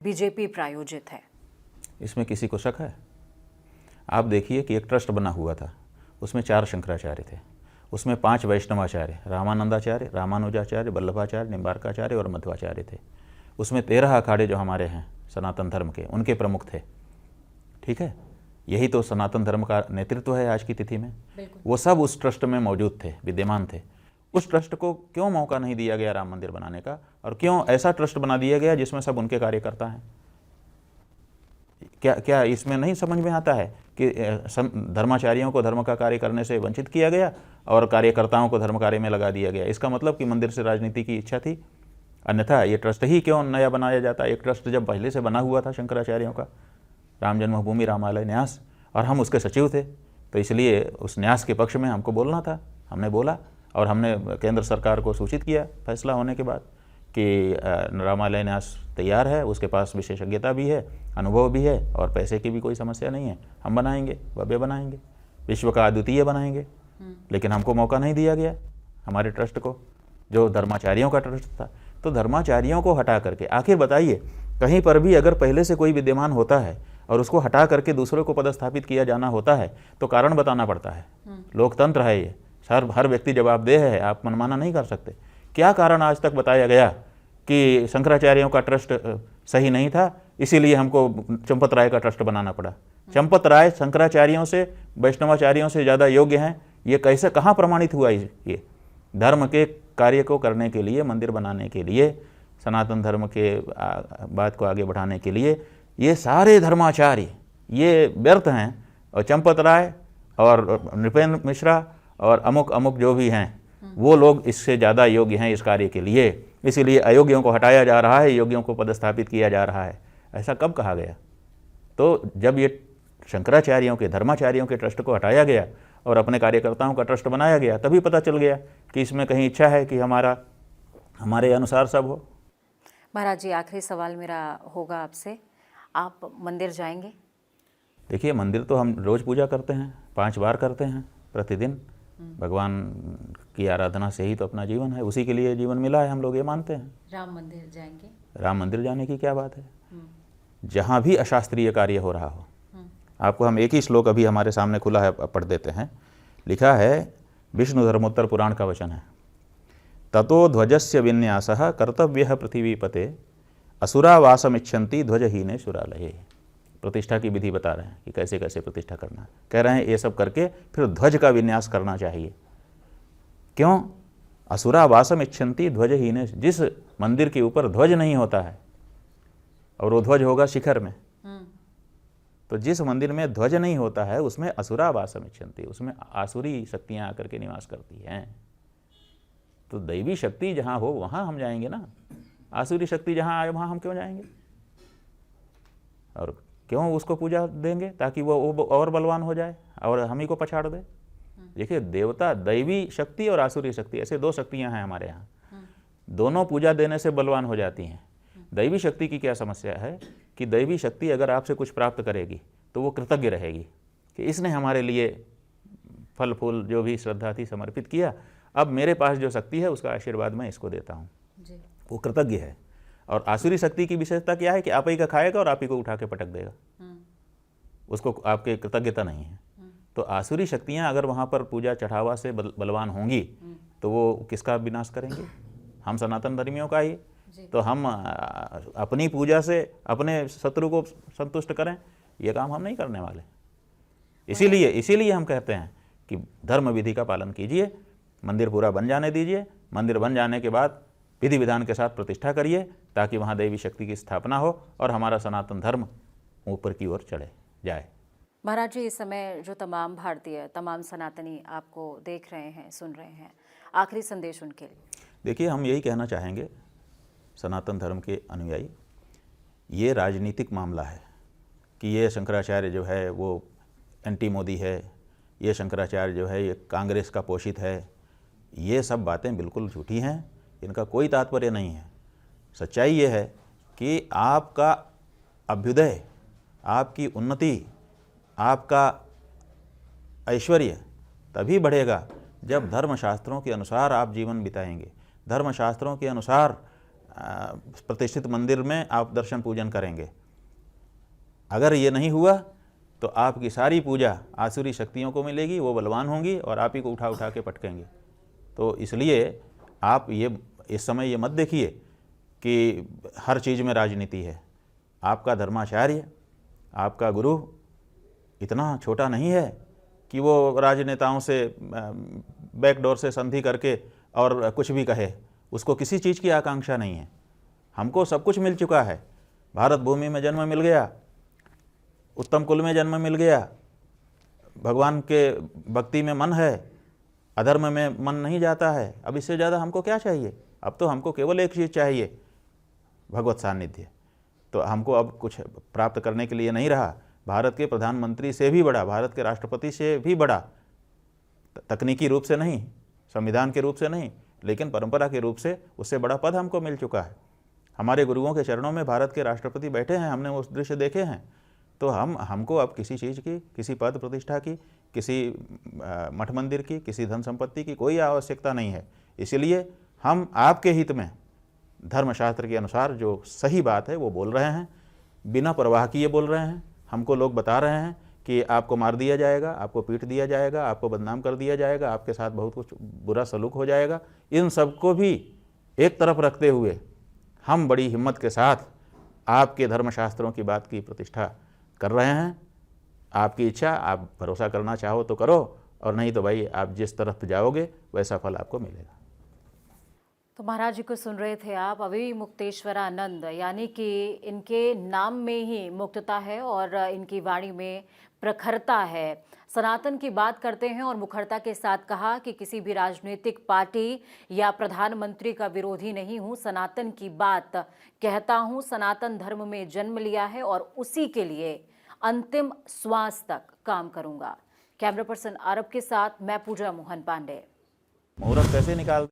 BJP प्रायोजित है। इसमें किसी को शक है? आप देखिए कि एक ट्रस्ट बना हुआ था, उसमें 4 शंकराचार्य थे, उसमें 5 वैष्णवाचार्य, रामानंदाचार्य, रामानुजाचार्य, वल्लभाचार्य, निम्बार्काचार्य और मध्वाचार्य थे। उसमें 13 अखाड़े जो हमारे हैं सनातन धर्म के, उनके प्रमुख थे। ठीक है, यही तो सनातन धर्म का नेतृत्व है आज की तिथि में। वो सब उस ट्रस्ट में मौजूद थे, विद्यमान थे। उस ट्रस्ट को क्यों मौका नहीं दिया गया राम मंदिर बनाने का, और क्यों ऐसा ट्रस्ट बना दिया गया जिसमें सब उनके कार्यकर्ता हैं? क्या इसमें नहीं समझ में आता है कि धर्माचार्यों को धर्म का कार्य करने से वंचित किया गया और कार्यकर्ताओं को धर्म कार्य में लगा दिया गया? इसका मतलब कि मंदिर से राजनीति की इच्छा थी। अन्यथा ये ट्रस्ट ही क्यों नया बनाया जाता? एक ट्रस्ट जब पहले से बना हुआ था शंकराचार्यों का, राम जन्मभूमि रामालय न्यास, और हम उसके सचिव थे, तो इसलिए उस न्यास के पक्ष में हमको बोलना था। हमने बोला और हमने केंद्र सरकार को सूचित किया फैसला होने के बाद कि रामालय न्यास तैयार है, उसके पास विशेषज्ञता भी है, अनुभव भी है और पैसे की भी कोई समस्या नहीं है। हम बनाएंगे, भव्य बनाएंगे, विश्व का अद्वितीय बनाएंगे। लेकिन हमको मौका नहीं दिया गया, हमारे ट्रस्ट को, जो धर्माचार्यों का ट्रस्ट था। तो धर्माचार्यों को हटा करके, आखिर बताइए, कहीं पर भी अगर पहले से कोई विद्यमान होता है और उसको हटा करके दूसरों को पदस्थापित किया जाना होता है तो कारण बताना पड़ता है। लोकतंत्र है ये, हर व्यक्ति जवाबदेह है, आप मनमाना नहीं कर सकते। क्या कारण आज तक बताया गया कि शंकराचार्यों का ट्रस्ट सही नहीं था, इसीलिए हमको चंपत राय का ट्रस्ट बनाना पड़ा? चंपत राय शंकराचार्यों से, वैष्णवाचार्यों से ज़्यादा योग्य हैं, ये कैसे, कहाँ प्रमाणित हुआ? ये धर्म के कार्य को करने के लिए, मंदिर बनाने के लिए, सनातन धर्म के बात को आगे बढ़ाने के लिए ये सारे धर्माचार्य ये व्यर्थ हैं, और चंपत राय और नृपेंद्र मिश्रा और अमुक अमुक जो भी हैं, वो लोग इससे ज़्यादा योग्य हैं इस कार्य के लिए। इसीलिए अयोग्यों को हटाया जा रहा है, योग्यों को पदस्थापित किया जा रहा है। ऐसा कब कहा गया? तो जब ये शंकराचार्यों के, धर्माचार्यों के ट्रस्ट को हटाया गया और अपने कार्यकर्ताओं का ट्रस्ट बनाया गया, तभी पता चल गया कि इसमें कहीं इच्छा है कि हमारे अनुसार सब हो। महाराज जी, आखिरी सवाल मेरा होगा आपसे, आप मंदिर जाएंगे? देखिए, मंदिर तो हम रोज़ पूजा करते हैं, 5 बार करते हैं प्रतिदिन। भगवान की आराधना से ही तो अपना जीवन है, उसी के लिए जीवन मिला है, हम लोग ये मानते हैं। राम मंदिर जाएंगे? राम मंदिर जाने की क्या बात है? जहाँ भी अशास्त्रीय कार्य हो रहा हो, आपको हम एक ही श्लोक अभी हमारे सामने खुला है, पढ़ देते हैं। लिखा है, विष्णु धर्मोत्तर पुराण का वचन है, ततो ध्वजस्य विन्यासः कर्तव्यः पृथ्वीपते असुरावासमिच्छन्ति ध्वजहीने सुरालये। प्रतिष्ठा की विधि बता रहे हैं कि कैसे कैसे प्रतिष्ठा करना है। कह रहे हैं ये सब करके फिर ध्वज का विन्यास करना चाहिए। क्यों? असुरावासमिच्छन्ति ध्वजहीने, जिस मंदिर के ऊपर ध्वज नहीं होता है और वो ध्वज होगा शिखर में, तो जिस मंदिर में ध्वज नहीं होता है उसमें असुरावासमिच्छन्ति, उसमें आसुरी शक्तियाँ आकर के निवास करती हैं। तो दैवी शक्ति जहाँ हो वहाँ हम जाएंगे ना, आसुरी शक्ति जहाँ आए वहाँ हम क्यों जाएंगे? और क्यों उसको पूजा देंगे ताकि वो और बलवान हो जाए और हम ही को पछाड़ दे? देखिए, देवता, दैवी शक्ति और आसुरी शक्ति, ऐसे 2 शक्तियाँ हैं हमारे यहाँ। दोनों पूजा देने से बलवान हो जाती हैं। दैवी शक्ति की क्या समस्या है कि दैवी शक्ति अगर आपसे कुछ प्राप्त करेगी तो वो कृतज्ञ रहेगी कि इसने हमारे लिए फल फूल जो भी श्रद्धा थी समर्पित किया, अब मेरे पास जो शक्ति है उसका आशीर्वाद मैं इसको देता हूँ। वो कृतज्ञ है। और आसुरी शक्ति की विशेषता क्या है कि आप ही का खाएगा और आप ही को उठा के पटक देगा, उसको आपके कृतज्ञता नहीं है। तो आसुरी शक्तियाँ अगर वहाँ पर पूजा चढ़ावा से बलवान होंगी तो वो किसका विनाश करेंगे? हम सनातन धर्मियों का ही। तो हम अपनी पूजा से अपने शत्रु को संतुष्ट करें, ये काम हम नहीं करने वाले। इसीलिए हम कहते हैं कि धर्म विधि का पालन कीजिए, मंदिर पूरा बन जाने दीजिए, मंदिर बन जाने के बाद विधि विधान के साथ प्रतिष्ठा करिए ताकि वहाँ देवी शक्ति की स्थापना हो और हमारा सनातन धर्म ऊपर की ओर चढ़े जाए। महाराज जी, इस समय जो तमाम भारतीय, तमाम सनातनी आपको देख रहे हैं, सुन रहे हैं, आखिरी संदेश उनके लिए? देखिए, हम यही कहना चाहेंगे सनातन धर्म के अनुयायी, ये राजनीतिक मामला है कि ये शंकराचार्य जो है वो एंटी मोदी है, ये शंकराचार्य जो है ये कांग्रेस का पोषित है, ये सब बातें बिल्कुल झूठी हैं, इनका कोई तात्पर्य नहीं है। सच्चाई ये है कि आपका अभ्युदय, आपकी उन्नति, आपका ऐश्वर्य तभी बढ़ेगा जब धर्मशास्त्रों के अनुसार आप जीवन बिताएंगे, धर्मशास्त्रों के अनुसार प्रतिष्ठित मंदिर में आप दर्शन पूजन करेंगे। अगर ये नहीं हुआ तो आपकी सारी पूजा आसुरी शक्तियों को मिलेगी, वो बलवान होंगी और आप ही को उठा उठा के पटकेंगे। तो इसलिए आप ये इस समय ये मत देखिए कि हर चीज़ में राजनीति है। आपका धर्माचार्य, आपका गुरु इतना छोटा नहीं है कि वो राजनेताओं से बैकडोर से संधि करके और कुछ भी कहे। उसको किसी चीज़ की आकांक्षा नहीं है। हमको सब कुछ मिल चुका है। भारत भूमि में जन्म मिल गया, उत्तम कुल में जन्म मिल गया, भगवान के भक्ति में मन है, अधर्म में मन नहीं जाता है। अब इससे ज़्यादा हमको क्या चाहिए? अब तो हमको केवल एक चीज़ चाहिए, भगवत सानिध्य। तो हमको अब कुछ प्राप्त करने के लिए नहीं रहा। भारत के प्रधानमंत्री से भी बड़ा, भारत के राष्ट्रपति से भी बड़ा, तकनीकी रूप से नहीं, संविधान के रूप से नहीं, लेकिन परंपरा के रूप से उससे बड़ा पद हमको मिल चुका है। हमारे गुरुओं के चरणों में भारत के राष्ट्रपति बैठे हैं, हमने वो दृश्य देखे हैं। तो हमको अब किसी चीज़ की, किसी पद प्रतिष्ठा की, किसी मठ मंदिर की, किसी धन संपत्ति की कोई आवश्यकता नहीं है। इसलिए हम आपके हित में धर्मशास्त्र के अनुसार जो सही बात है वो बोल रहे हैं, बिना परवाह किए बोल रहे हैं। हमको लोग बता रहे हैं कि आपको मार दिया जाएगा, आपको पीट दिया जाएगा, आपको बदनाम कर दिया जाएगा, आपके साथ बहुत कुछ बुरा सलूक हो जाएगा। इन सबको भी एक तरफ रखते हुए हम बड़ी हिम्मत के साथ आपके धर्मशास्त्रों की बात की प्रतिष्ठा कर रहे हैं। आपकी इच्छा, आप भरोसा करना चाहो तो करो, और नहीं तो भाई आप जिस तरफ जाओगे वैसा फल आपको मिलेगा। तो महाराज जी को सुन रहे थे आप। अभी मुक्तेश्वरानंद, यानी कि इनके नाम में ही मुक्तता है और इनकी वाणी में प्रखरता है। सनातन की बात करते हैं और मुखरता के साथ कहा कि किसी भी राजनीतिक पार्टी या प्रधानमंत्री का विरोधी नहीं हूं, सनातन की बात कहता हूं, सनातन धर्म में जन्म लिया है और उसी के लिए अंतिम श्वास तक काम करूंगा। कैमरा पर्सन आरब के साथ मैं पूजा मोहन पांडे। मुहूर्त कैसे निकाल